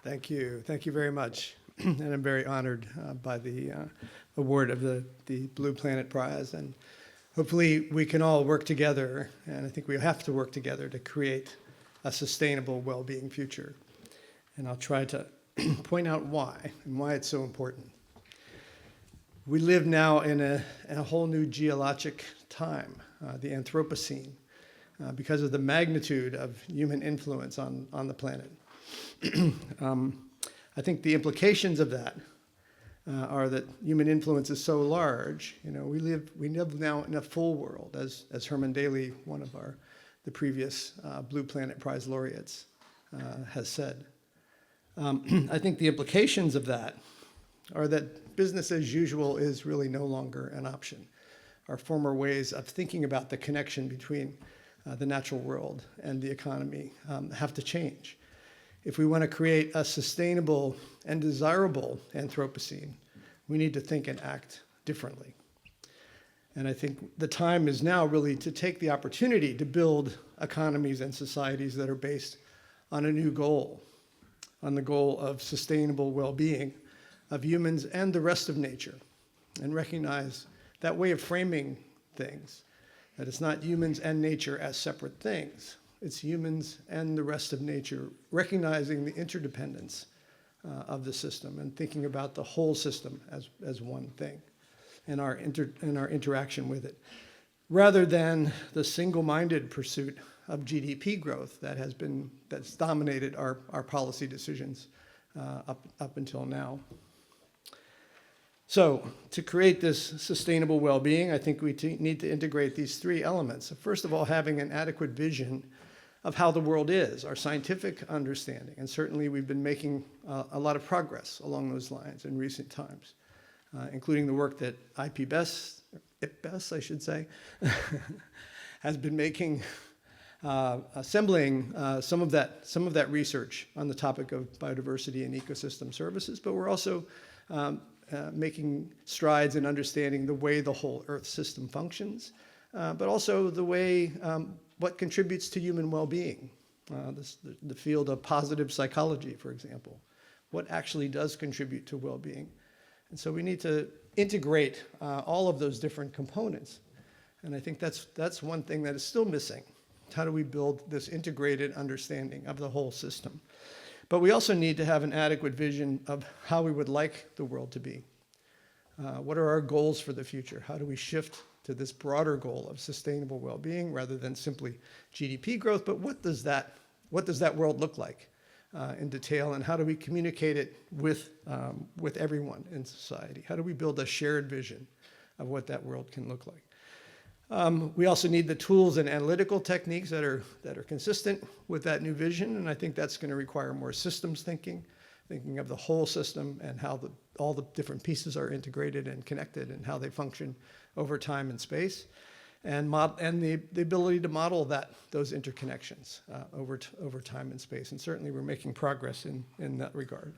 Thank you. Thank you very much. And I'm very honored by the award of the Blue Planet Prize. And hopefully we can all work together, and I think we have to work together to create a sustainable well-being future. And I'll try to point out why and why it's so important. We live now in a whole new geologic time, the Anthropocene, because of the magnitude of human influence on the planet. I think the implications of that are that human influence is so large. You know, we live now in a full world, as Herman Daly, one of the previous Blue Planet Prize laureates, has said. I think the implications of that are that business as usual is really no longer an option. Our former ways of thinking about the connection between the natural world and the economy have to change. If we want to create a sustainable and desirable Anthropocene, we need to think and act differently. And I think the time is now really to take the opportunity to build economies and societies that are based on a new goal, on the goal of sustainable well-being of humans and the rest of nature, and recognize that way of framing things, that it's not humans and nature as separate things. It's humans and the rest of nature recognizing the interdependence of the system and thinking about the whole system as one thing and our interaction with it, rather than the single-minded pursuit of GDP growth that's dominated our policy decisions up until now. So to create this sustainable well-being, I think we need to integrate these three elements. So first of all, having an adequate vision of how the world is, our scientific understanding. And certainly we've been making a lot of progress along those lines in recent times, including the work that IPBES, I should say, has been making, assembling some of that research on the topic of biodiversity and ecosystem services, but we're also making strides in understanding the way the whole Earth system functions, but also the way what contributes to human well-being. The field of positive psychology, for example. What actually does contribute to well-being? And so we need to integrate all of those different components. And I think that's one thing that is still missing. How do we build this integrated understanding of the whole system? But we also need to have an adequate vision of how we would like the world to be. What are our goals for the future? How do we shift to this broader goal of sustainable well-being rather than simply GDP growth? But what does that world look like in detail, and how do we communicate it with everyone in society? How do we build a shared vision of what that world can look like? We also need the tools and analytical techniques that are consistent with that new vision, and I think that's going to require more systems thinking of the whole system and how all the different pieces are integrated and connected and how they function over time and space, and the ability to model those interconnections over time and space. And certainly we're making progress in that regard.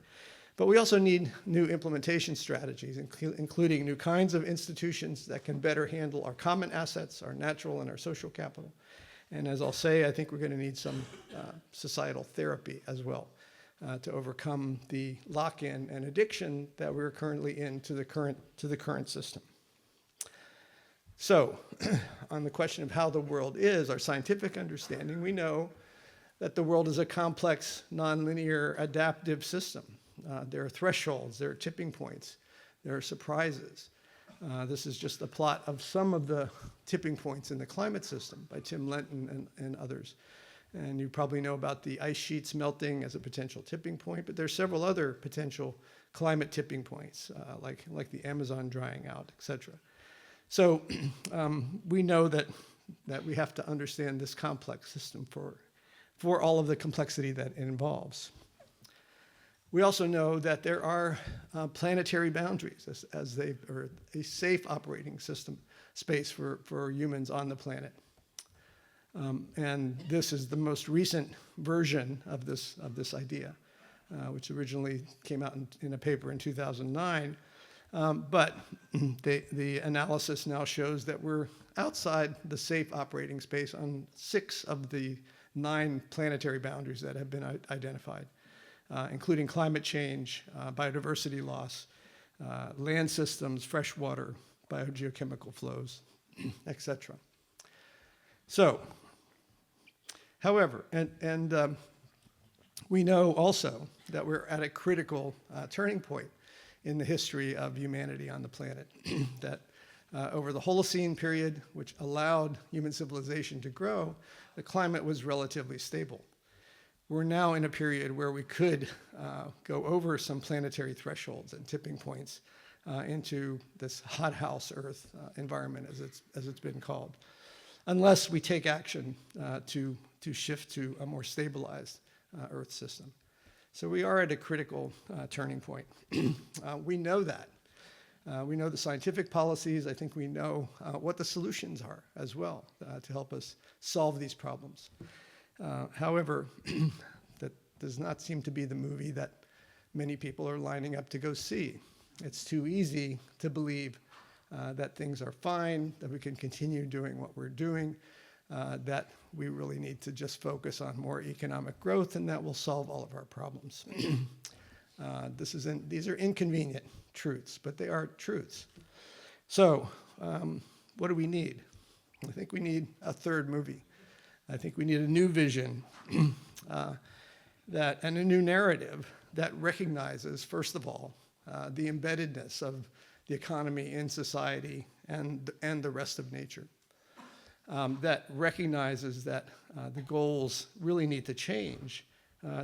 But we also need new implementation strategies, including new kinds of institutions that can better handle our common assets, our natural and our social capital. And as I'll say, I think we're going to need some societal therapy as well to overcome the lock-in and addiction that we're currently in to the current system. So, on the question of how the world is, our scientific understanding, we know that the world is a complex, nonlinear, adaptive system. There are thresholds, there are tipping points, there are surprises. This is just a plot of some of the tipping points in the climate system by Tim Lenton and others. And you probably know about the ice sheets melting as a potential tipping point, but there's several other potential climate tipping points, like the Amazon drying out, et cetera. So we know that we have to understand this complex system for all of the complexity that it involves. We also know that there are planetary boundaries as they are a safe operating system space for humans on the planet. And this is the most recent version of this idea, which originally came out in a paper in 2009. But the analysis now shows that we're outside the safe operating space on 6 of the 9 planetary boundaries that have been identified. including climate change, biodiversity loss, land systems, fresh water, biogeochemical flows, etc. So, however, we know also that we're at a critical turning point in the history of humanity on the planet, that over the Holocene period, which allowed human civilization to grow, the climate was relatively stable. We're now in a period where we could go over some planetary thresholds and tipping points into this hothouse Earth environment, as it's been called, unless we take action to shift to a more stabilized Earth system. So we are at a critical turning point. We know that. We know the scientific policies. I think we know what the solutions are as well to help us solve these problems. However, that does not seem to be the movie that many people are lining up to go see. It's too easy to believe that things are fine, that we can continue doing what we're doing, that we really need to just focus on more economic growth, and that will solve all of our problems. These are inconvenient truths, but they are truths. So, what do we need? I think we need a third movie. I think we need a new vision and a new narrative that recognizes, first of all, the embeddedness of the economy in society and the rest of nature. That recognizes that the goals really need to change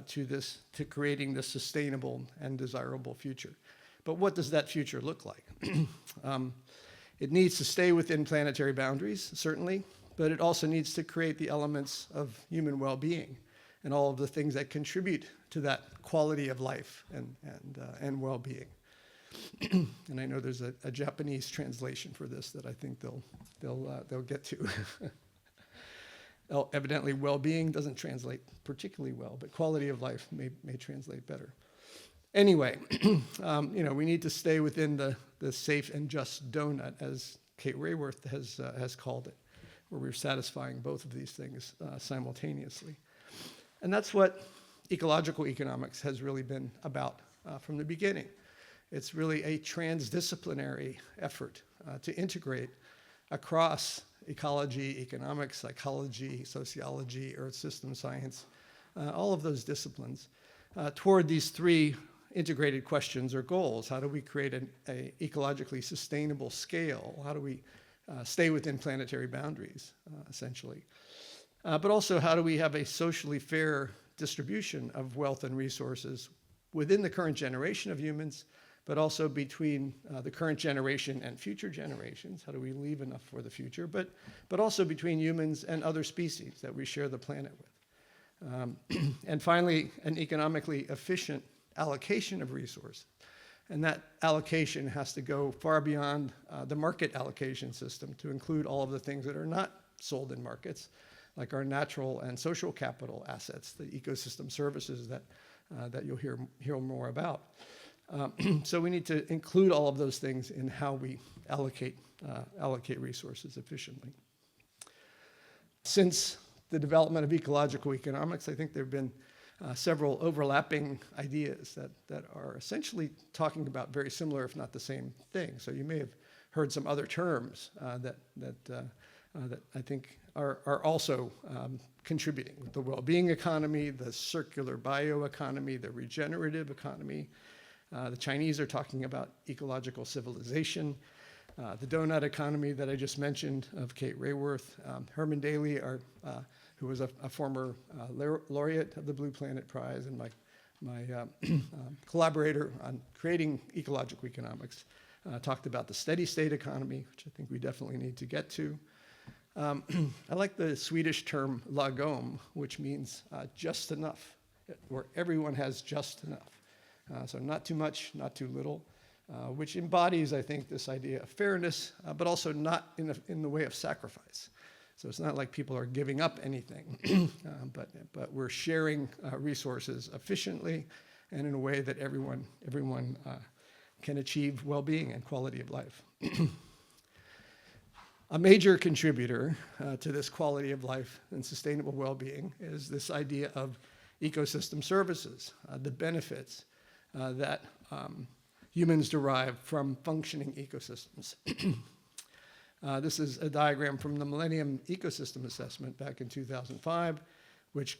to creating this sustainable and desirable future. But what does that future look like? It needs to stay within planetary boundaries, certainly, but it also needs to create the elements of human well-being and all of the things that contribute to that quality of life and well-being. And I know there's a Japanese translation for this that I think they'll get to. Evidently, well-being doesn't translate particularly well, but quality of life may translate better. Anyway, we need to stay within the safe and just donut, as Kate Rayworth has called it, where we're satisfying both of these things simultaneously. And that's what ecological economics has really been about from the beginning. It's really a transdisciplinary effort to integrate across ecology, economics, psychology, sociology, earth system science, all of those disciplines, toward these three integrated questions or goals. How do we create an ecologically sustainable scale? How do we stay within planetary boundaries, essentially? But also, how do we have a socially fair distribution of wealth and resources within the current generation of humans, but also between the current generation and future generations? How do we leave enough for the future? But also between humans and other species that we share the planet with. And finally, an economically efficient allocation of resources. And that allocation has to go far beyond the market allocation system to include all of the things that are not sold in markets, like our natural and social capital assets, the ecosystem services that you'll hear more about. So we need to include all of those things in how we allocate resources efficiently. Since the development of ecological economics, I think there have been several overlapping ideas that are essentially talking about very similar, if not the same thing. So you may have heard some other terms that I think are also contributing. The well-being economy, the circular bioeconomy, the regenerative economy. The Chinese are talking about ecological civilization. The donut economy that I just mentioned of Kate Rayworth. Herman Daly, who was a former laureate of the Blue Planet Prize and my collaborator on creating ecological economics, talked about the steady state economy, which I think we definitely need to get to. I like the Swedish term lagom, which means just enough, where everyone has just enough. So not too much, not too little, which embodies, I think, this idea of fairness, but also not in the way of sacrifice. So it's not like people are giving up anything, but we're sharing resources efficiently and in a way that everyone can achieve well-being and quality of life. A major contributor to this quality of life and sustainable well-being is this idea of ecosystem services, the benefits that humans derive from functioning ecosystems. This is a diagram from the Millennium Ecosystem Assessment back in 2005, which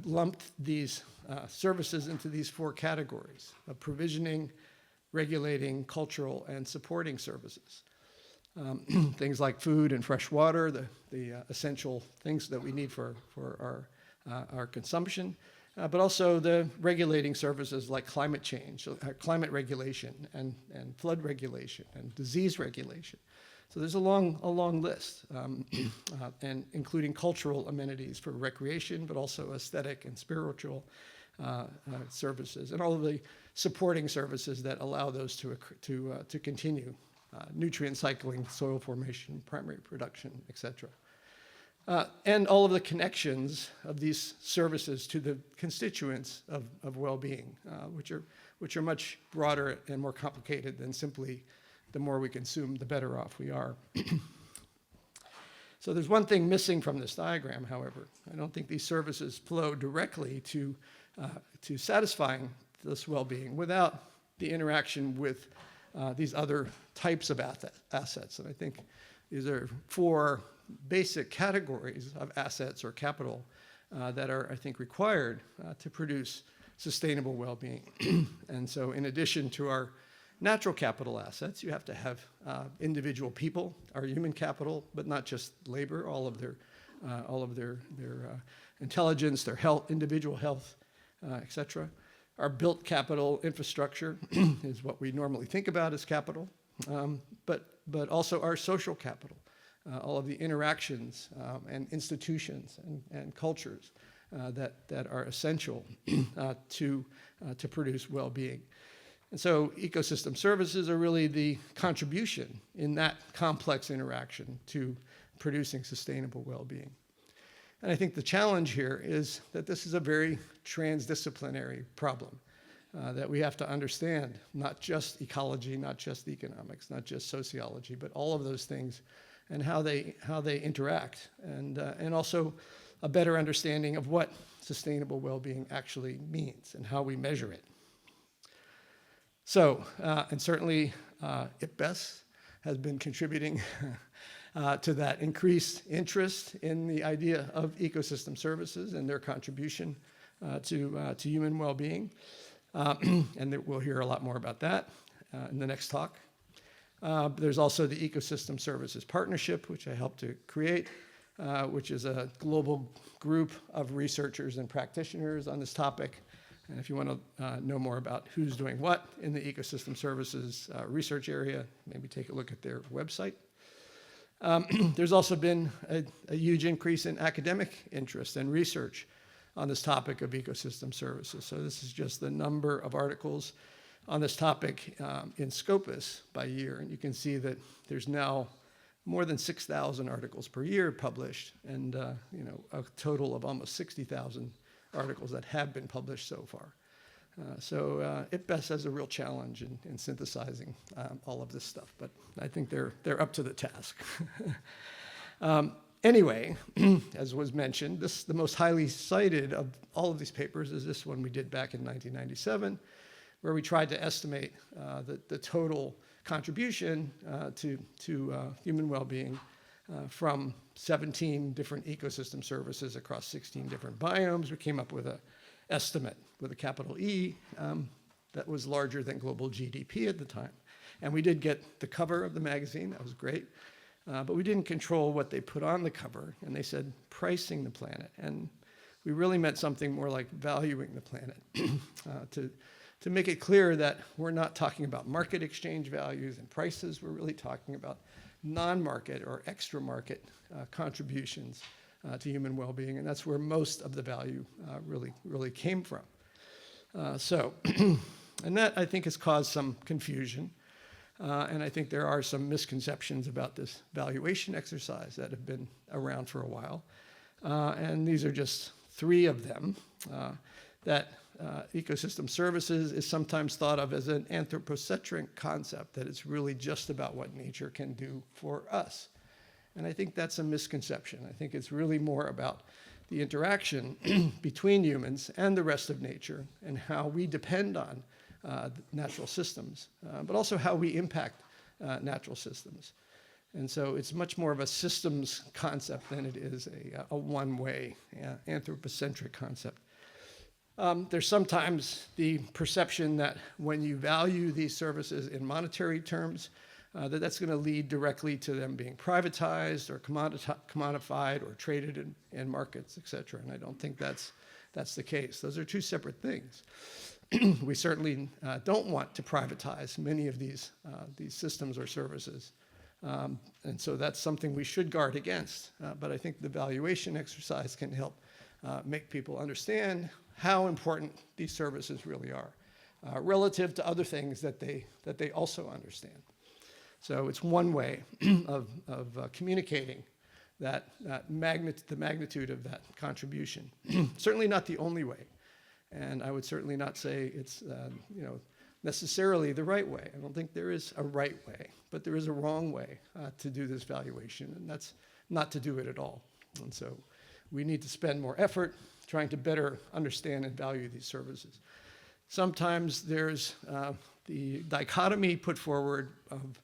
lumped these services into these 4 categories of provisioning, regulating, cultural, and supporting services. Things like food and fresh water, the essential things that we need for our consumption, but also the regulating services like climate change, climate regulation, and flood regulation, and disease regulation. So there's a long list, and including cultural amenities for recreation, but also aesthetic and spiritual services, and all of the supporting services that allow those to continue, nutrient cycling, soil formation, primary production, etc. And all of the connections of these services to the constituents of well-being, which are much broader and more complicated than simply the more we consume, the better off we are. So there's one thing missing from this diagram, however. I don't think these services flow directly to satisfying this well-being without the interaction with these other types of assets. And I think these are 4 basic categories of assets or capital that are, I think, required to produce sustainable well-being. And so in addition to our natural capital assets, you have to have individual people, our human capital, but not just labor, all of their intelligence, their health, individual health, etc. Our built capital infrastructure is what we normally think about as capital, but also our social capital, all of the interactions and institutions and cultures that are essential to produce well-being. And so ecosystem services are really the contribution in that complex interaction to producing sustainable well-being. And I think the challenge here is that this is a very transdisciplinary problem that we have to understand, not just ecology, not just economics, not just sociology, but all of those things and how they interact, and also a better understanding of what sustainable well-being actually means and how we measure it. So, and certainly IPBES has been contributing to that increased interest in the idea of ecosystem services and their contribution to human well-being. And we'll hear a lot more about that in the next talk. There's also the Ecosystem Services Partnership, which I helped to create, which is a global group of researchers and practitioners on this topic. And if you want to know more about who's doing what in the ecosystem services research area, maybe take a look at their website. There's also been a huge increase in academic interest and research on this topic of ecosystem services. So this is just the number of articles on this topic in Scopus by year. And you can see that there's now more than 6,000 articles per year published, and a total of almost 60,000 articles that have been published so far. So IPBES has a real challenge in synthesizing all of this stuff, but I think they're up to the task. Anyway, as was mentioned, the most highly cited of all of these papers is this one we did back in 1997, where we tried to estimate the total contribution to human well-being from 17 different ecosystem services across 16 different biomes. We came up with an estimate with a capital E that was larger than global GDP at the time. And we did get the cover of the magazine. That was great. But we didn't control what they put on the cover. And they said pricing the planet. And we really meant something more like valuing the planet to make it clear that we're not talking about market exchange values and prices. We're really talking about non-market or extra market contributions to human well-being, and that's where most of the value really came from. And that I think has caused some confusion, and I think there are some misconceptions about this valuation exercise that have been around for a while, and these are just 3 of them. That ecosystem services is sometimes thought of as an anthropocentric concept, that it's really just about what nature can do for us. And I think that's a misconception. I think it's really more about the interaction between humans and the rest of nature and how we depend on natural systems, but also how we impact natural systems. And so it's much more of a systems concept than it is a one-way anthropocentric concept. There's sometimes the perception that when you value these services in monetary terms, that's going to lead directly to them being privatized or commodified or traded in markets, et cetera. And I don't think that's the case. Those are two separate things. We certainly don't want to privatize many of these systems or services. And so that's something we should guard against. But I think the valuation exercise can help make people understand how important these services really are relative to other things that they also understand. So it's one way of communicating the magnitude of that contribution. Certainly not the only way. And I would certainly not say it's necessarily the right way. I don't think there is a right way, but there is a wrong way to do this valuation, and that's not to do it at all. And so we need to spend more effort trying to better understand and value these services. Sometimes there's the dichotomy put forward of,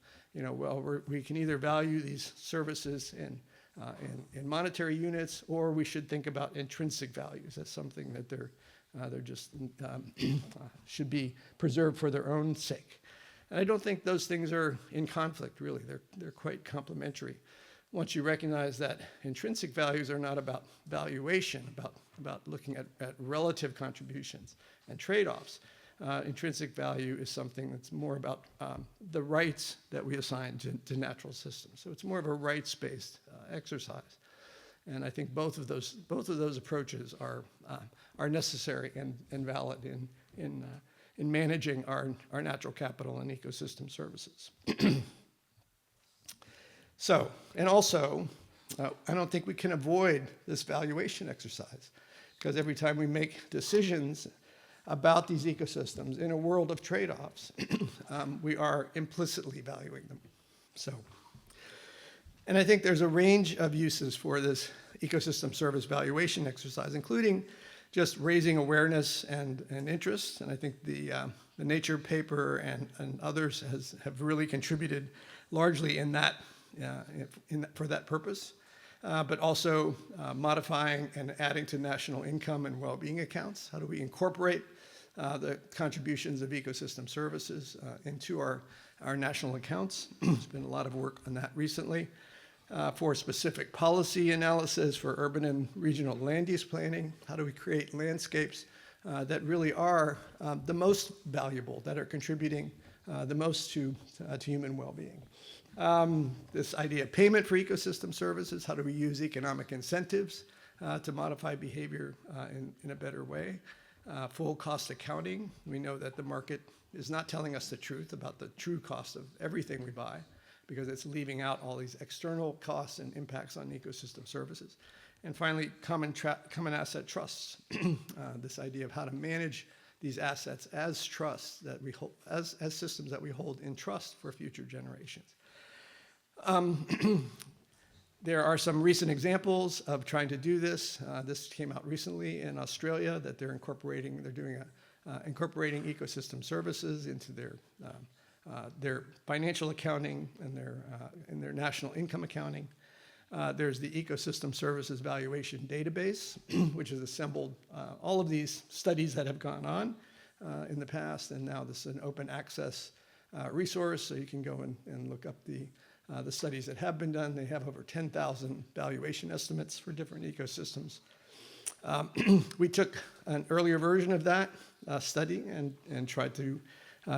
we can either value these services in monetary units, or we should think about intrinsic values as something that they're just should be preserved for their own sake. And I don't think those things are in conflict, really. They're quite complementary. Once you recognize that intrinsic values are not about valuation, about looking at relative contributions and trade-offs, intrinsic value is something that's more about the rights that we assign to natural systems. So it's more of a rights-based exercise. And I think both of those approaches are necessary and valid in managing our natural capital and ecosystem services. So, and also, I don't think we can avoid this valuation exercise, because every time we make decisions about these ecosystems in a world of trade-offs, we are implicitly valuing them. So, and I think there's a range of uses for this ecosystem service valuation exercise, including just raising awareness and interest. And I think the Nature paper and others have really contributed largely in that for that purpose, but also modifying and adding to national income and well-being accounts. How do we incorporate the contributions of ecosystem services into our national accounts? There's been a lot of work on that recently. For specific policy analysis for urban and regional land use planning. How do we create landscapes that really are the most valuable, that are contributing the most to human well-being? This idea of payment for ecosystem services, how do we use economic incentives to modify behavior in a better way? Full cost accounting. We know that the market is not telling us the truth about the true cost of everything we buy, because it's leaving out all these external costs and impacts on ecosystem services. And finally, common asset trusts. This idea of how to manage these assets as trusts that we hold, as systems that we hold in trust for future generations. There are some recent examples of trying to do this. This came out recently in Australia, that they're incorporating ecosystem services into their financial accounting and their national income accounting. There's the Ecosystem Services Valuation Database, which has assembled all of these studies that have gone on in the past, and now this is an open access resource, so you can go and look up the studies that have been done. They have over 10,000 valuation estimates for different ecosystems. We took an earlier version of that study and tried to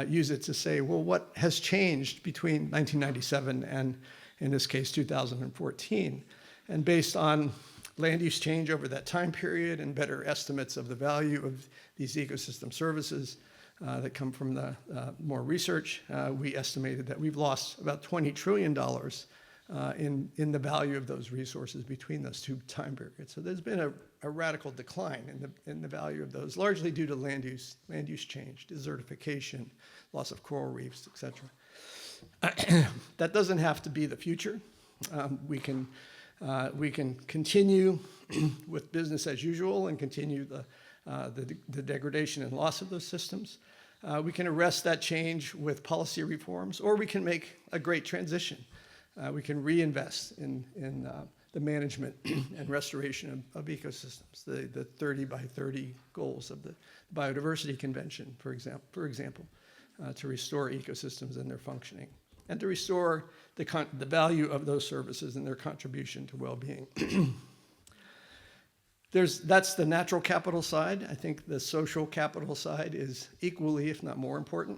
use it to say, well, what has changed between 1997 and, in this case, 2014? And based on land use change over that time period and better estimates of the value of these ecosystem services that come from the more research, we estimated that we've lost about $20 trillion in the value of those resources between those two time periods. So there's been a radical decline in the value of those, largely due to land use change, desertification, loss of coral reefs, et cetera. That doesn't have to be the future. We can continue with business as usual and continue the degradation and loss of those systems. We can arrest that change with policy reforms, or we can make a great transition. We can reinvest in the management and restoration of ecosystems, the 30 by 30 goals of the Biodiversity Convention, for example, to restore ecosystems and their functioning, and to restore the value of those services and their contribution to well-being. That's the natural capital side. I think the social capital side is equally, if not more important.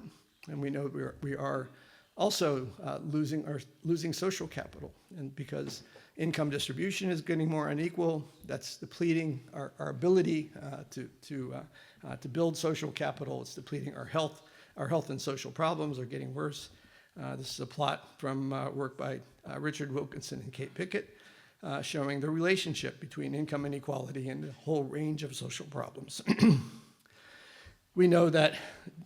And we know we are also losing social capital. And because income distribution is getting more unequal, that's depleting our ability to build social capital. It's depleting our health. Our health and social problems are getting worse. This is a plot from work by Richard Wilkinson and Kate Pickett, showing the relationship between income inequality and a whole range of social problems. We know that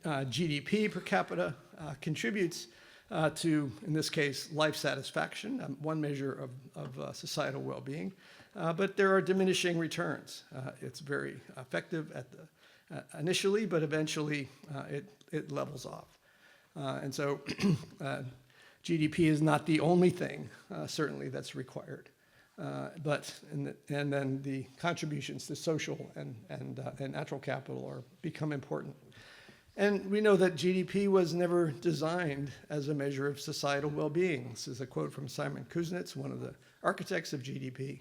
GDP per capita contributes to, in this case, life satisfaction, one measure of societal well-being, but there are diminishing returns. It's very effective initially, but eventually it levels off. And so GDP is not the only thing, certainly, that's required. And then the contributions to social and natural capital become important. And we know that GDP was never designed as a measure of societal well-being. This is a quote from Simon Kuznets, one of the architects of GDP,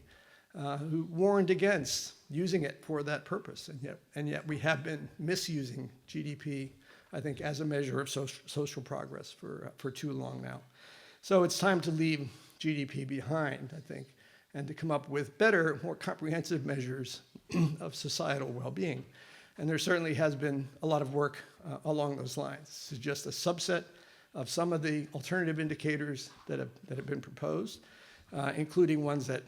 who warned against using it for that purpose. And yet we have been misusing GDP, I think, as a measure of social progress for too long now. So it's time to leave GDP behind, I think, and to come up with better, more comprehensive measures of societal well-being. And there certainly has been a lot of work along those lines. This is just a subset of some of the alternative indicators that have been proposed, including ones that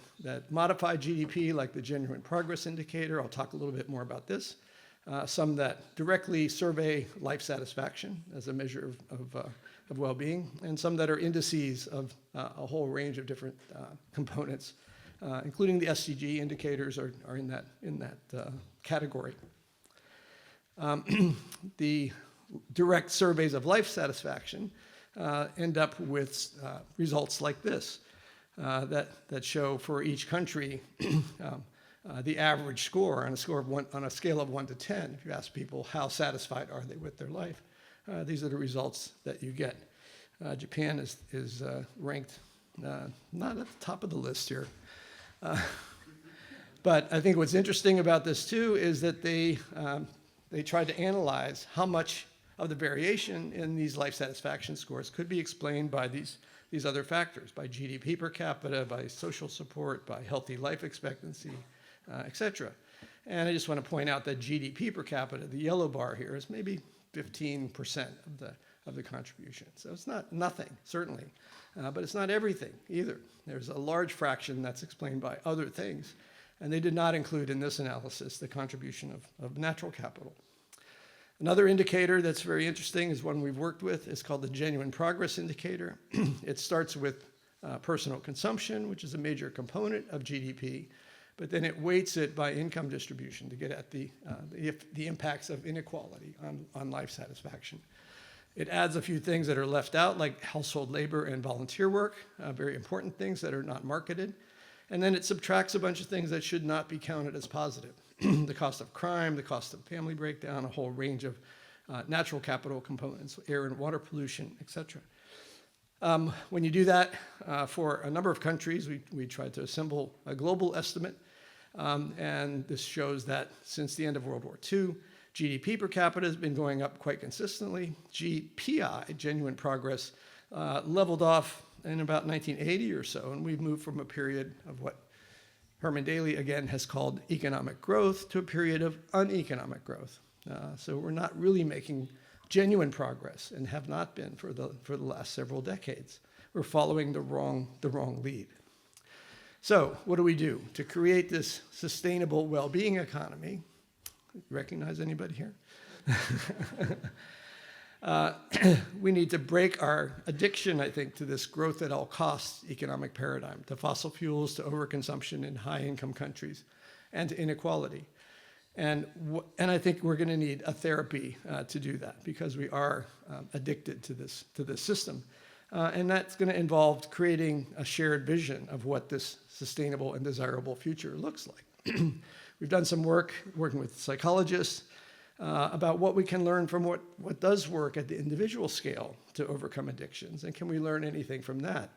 modify GDP, like the Genuine Progress Indicator. I'll talk a little bit more about this. Some that directly survey life satisfaction as a measure of well-being, and some that are indices of a whole range of different components, including the SDG indicators are in that category. The direct surveys of life satisfaction end up with results like this that show for each country the average score on a scale of 1 to 10. If you ask people how satisfied are they with their life, these are the results that you get. Japan is ranked not at the top of the list here. But I think what's interesting about this too is that they tried to analyze how much of the variation in these life satisfaction scores could be explained by these other factors, by GDP per capita, by social support, by healthy life expectancy, et cetera. And I just want to point out that GDP per capita, the yellow bar here, is maybe 15% of the contribution. So it's not nothing, certainly, but it's not everything either. There's a large fraction that's explained by other things, and they did not include in this analysis the contribution of natural capital. Another indicator that's very interesting is one we've worked with. It's called the Genuine Progress Indicator. It starts with personal consumption, which is a major component of GDP, but then it weights it by income distribution to get at the impacts of inequality on life satisfaction. It adds a few things that are left out, like household labor and volunteer work, very important things that are not marketed. And then it subtracts a bunch of things that should not be counted as positive. The cost of crime, the cost of family breakdown, a whole range of natural capital components, air and water pollution, et cetera. When you do that for a number of countries, we tried to assemble a global estimate. And this shows that since the end of World War II, GDP per capita has been going up quite consistently. GPI, genuine progress, leveled off in about 1980 or so, and we've moved from a period of what Herman Daly, again, has called economic growth to a period of uneconomic growth. So we're not really making genuine progress and have not been for the last several decades. We're following the wrong lead. So what do we do to create this sustainable well-being economy? Recognize anybody here? We need to break our addiction, I think, to this growth at all costs economic paradigm, to fossil fuels, to overconsumption in high-income countries, and to inequality. And I think we're going to need a therapy to do that, because we are addicted to this system. And that's going to involve creating a shared vision of what this sustainable and desirable future looks like. We've done some work working with psychologists about what we can learn from what does work at the individual scale to overcome addictions, and can we learn anything from that?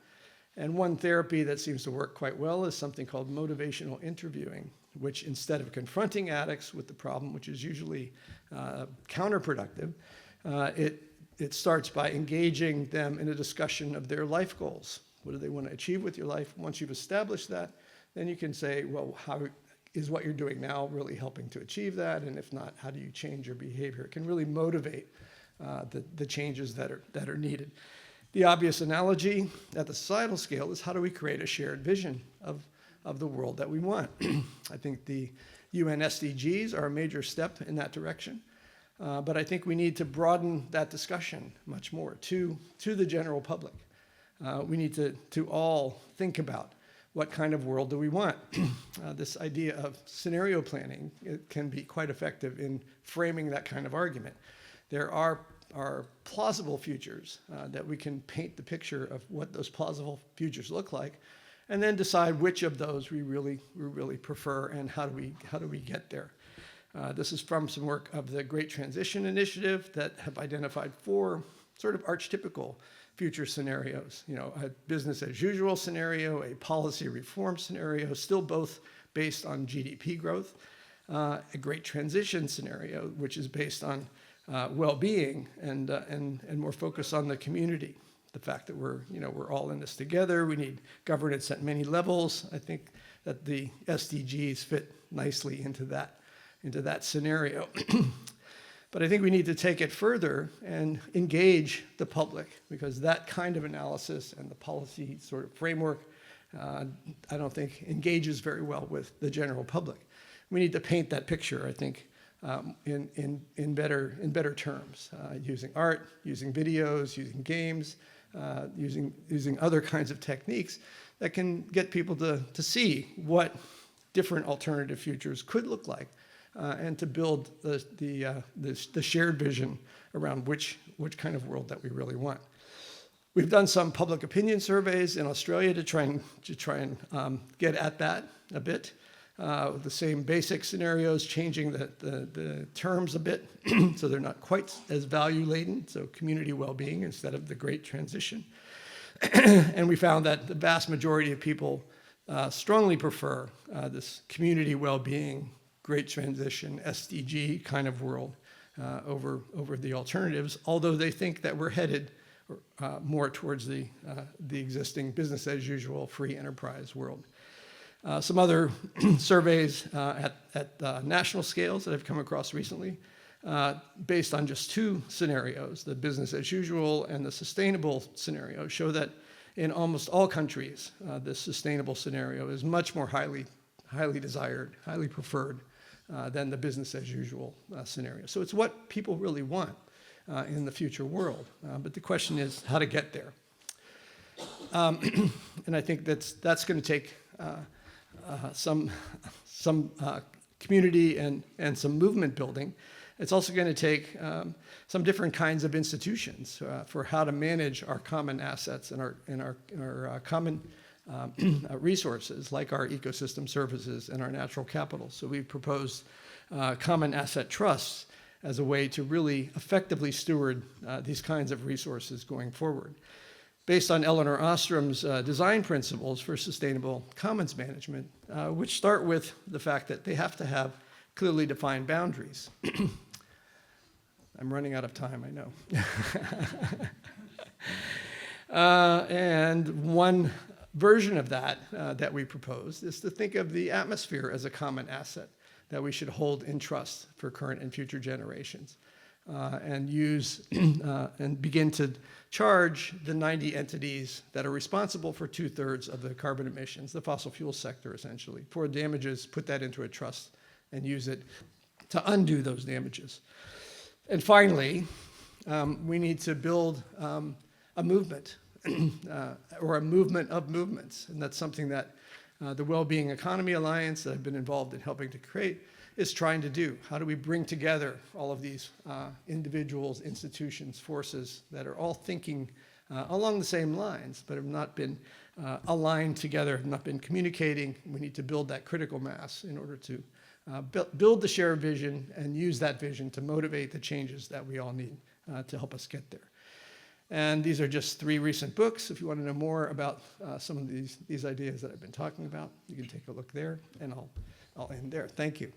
And one therapy that seems to work quite well is something called motivational interviewing, which instead of confronting addicts with the problem, which is usually counterproductive, it starts by engaging them in a discussion of their life goals. What do they want to achieve with your life? Once you've established that, then you can say, well, how is what you're doing now really helping to achieve that? And if not, how do you change your behavior? It can really motivate the changes that are needed. The obvious analogy at the societal scale is, how do we create a shared vision of the world that we want? I think the UN SDGs are a major step in that direction. But I think we need to broaden that discussion much more to the general public. We need to all think about what kind of world do we want. This idea of scenario planning, it can be quite effective in framing that kind of argument. There are plausible futures that we can paint the picture of what those plausible futures look like, and then decide which of those we really prefer, and how do we get there. This is from some work of the Great Transition Initiative that have identified 4 sort of archetypical future scenarios. You know, a business as usual scenario, a policy reform scenario, still both based on GDP growth, a great transition scenario, which is based on well-being and more focus on the community. The fact that we're all in this together. We need governance at many levels. I think that the SDGs fit nicely into that scenario. But I think we need to take it further and engage the public, because that kind of analysis and the policy sort of framework, I don't think engages very well with the general public. We need to paint that picture, I think, in better terms, using art, using videos, using games, using other kinds of techniques that can get people to see what different alternative futures could look like, and to build the shared vision around which kind of world that we really want. We've done some public opinion surveys in Australia to try and get at that a bit. The same basic scenarios, changing the terms a bit so they're not quite as value laden, so community well-being instead of the great transition. And we found that the vast majority of people strongly prefer this community well-being, great transition, SDG kind of world over the alternatives, although they think that we're headed more towards the existing business as usual free enterprise world. Some other surveys at national scales that I've come across recently, based on just 2 scenarios, the business as usual and the sustainable scenario, show that in almost all countries, this sustainable scenario is much more highly desired, highly preferred than the business as usual scenario. So it's what people really want in the future world. But the question is how to get there. And I think that's going to take some community and some movement building. It's also going to take some different kinds of institutions for how to manage our common assets and our common resources, like our ecosystem services and our natural capital. So we've proposed common asset trusts as a way to really effectively steward these kinds of resources going forward. Based on Elinor Ostrom's design principles for sustainable commons management, which start with the fact that they have to have clearly defined boundaries. I'm running out of time, I know. And one version of that that we proposed is to think of the atmosphere as a common asset that we should hold in trust for current and future generations, and use and begin to charge the 90 entities that are responsible for 2/3 of the carbon emissions, the fossil fuel sector essentially, for damages, put that into a trust and use it to undo those damages. And finally, we need to build a movement or a movement of movements. And that's something that the Wellbeing Economy Alliance that I've been involved in helping to create is trying to do. How do we bring together all of these individuals, institutions, forces that are all thinking along the same lines, but have not been aligned together, have not been communicating? We need to build that critical mass in order to build the shared vision and use that vision to motivate the changes that we all need to help us get there. And these are just 3 recent books. If you want to know more about some of these ideas that I've been talking about, you can take a look there, and I'll end there. Thank you.